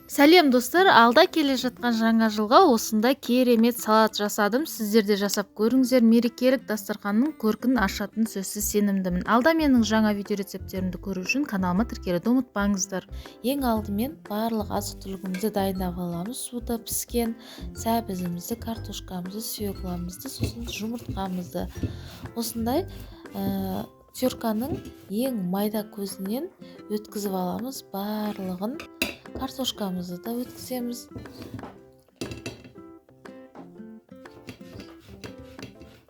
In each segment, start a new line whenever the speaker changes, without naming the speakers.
Сәлем достар, алда келе жатқан жаңа жылға осындай керемет салат жасадым. Сіздер де жасап көріңіздер. Мерекелік дастарханның көркін ашатын сөзсіз сенімдімін. Алда менің жаңа видео рецепттерімді көру үшін каналыма тіркелуді ұмытпаңыздар. Ең алдымен барлық азық-түлігімізді дайындап аламыз. Суда піскен сәбізімізді, картошкамызды, свекламызды, сосын жұмыртқамызды. Осындай терканың ең майда көзінен өткізіп аламыз. Барлығын картошкамызды да өткіземіз.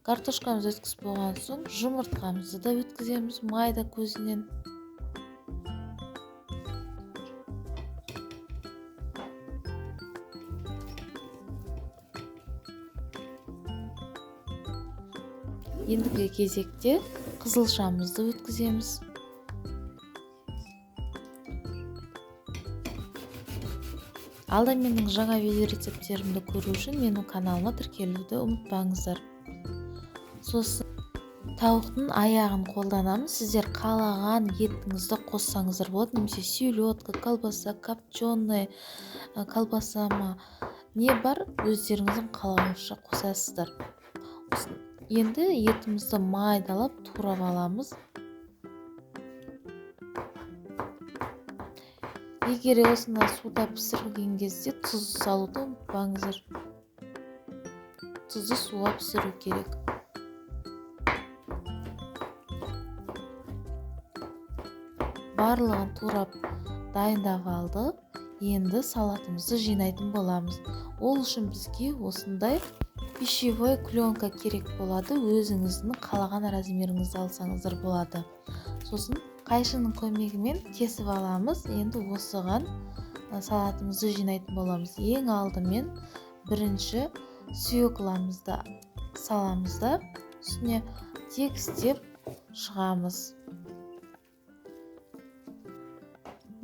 Картошкамызды өткізіп болған соң жұмыртқамызды да өткіземіз майда көзінен. Ендігі кезекте қызылшамызды өткіземіз. Алда менің жаңа видео рецепттерімді көру үшін менің каналыма тіркелуді ұмытпаңыздар. Сосын тауықтың аяғын қолданамыз. Сіздер қалаған етіңізді қоссаңыздар болады, немесе селедка, колбаса, копченый колбаса ма, не бар, өздеріңіздің қалауынша қосасыздар. Енді етімізді майдалап турап аламыз. Егер осында суда пісірген кезде тұз салуды ұмытпаңыздар. Тұзды суға пісіру керек. Барлығын турап дайындап алдық. Енді салатымызды жинайтын боламыз. Ол үшін бізге осындай пищевой пленка керек болады. Өзіңіздің қалаған размеріңізді алсаңыздар болады. Сосын қайшының көмегімен кесіп аламыз. Енді осыған салатымызды жинайтын боламыз. Ең алдымен бірінші свекламызды саламыз да үстіне тегістеп шығамыз.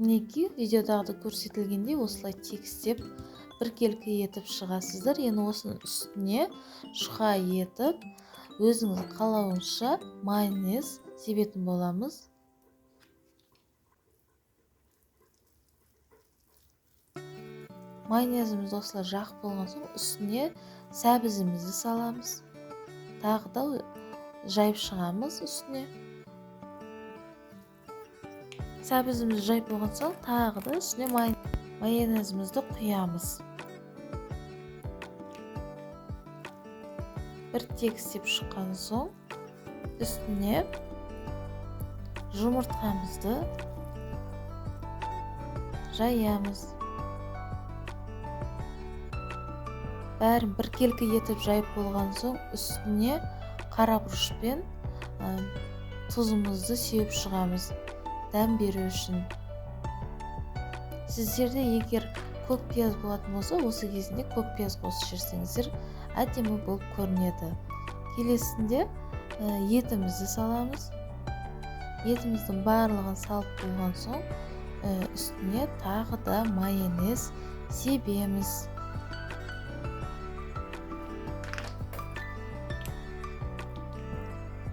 Мінекей видеодағыда көрсетілгендей осылай тегістеп біркелкі етіп шығасыздар. Енді осының үстіне шұқа етіп өзіңіз қалауынша майонез себетін боламыз. Майонезімізді осылай жақып болған соң үстіне сәбізімізді саламыз. Тағы да жайып шығамыз үстіне. Сәбізімізді жайып болған соң тағы да үстіне майонезімізді құямыз. Бір тегістеп шыққан соң үстіне жұмыртқамызды жаямыз. Бәрін біркелкі етіп жайып болған соң үстіне қара бұрышпен тұзымызды сеуіп шығамыз, дәм беру үшін. Сіздерде егер көк пияз болатын болса, осы кезінде көк пияз қосып жіберсеңіздер әдемі болып көрінеді. Келесінде етімізді саламыз. Етіміздің барлығын салып болған соң үстіне тағы да майонез себеміз.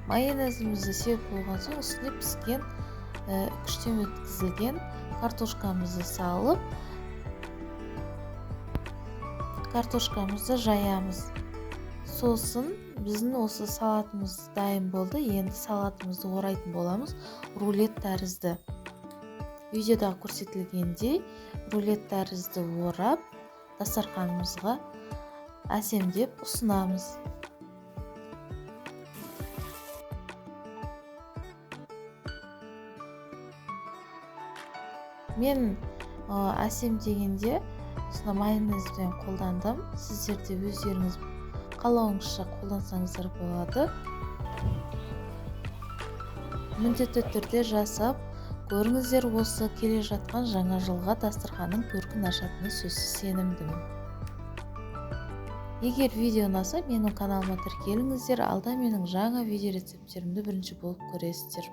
Майонезімізді сеуіп болған соң үстіне піскен күштен өткізілген картошкамызды салып, картошкамызды жаямыз. Сосын біздің осы салатымыз дайын болды. Енді салатымызды орайтын боламыз. Рулет тәрізді. Видеода көрсетілгендей рулет тәрізді орап, дастарханымызға әсемдеп ұсынамыз. Мен әсемдегенде майонезбен қолдандым. Сіздер де өздеріңіз қалауыңызша қолдансаңыздар болады. Міндетті түрде жасап көріңіздер. Осы келе жатқан жаңа жылға дастарханның көркін ашатынына сөзсіз сенімдімін. Егер видео ұнаса, менің каналыма тіркеліңіздер. Алда менің жаңа видео рецепттерімді бірінші болып көресіздер.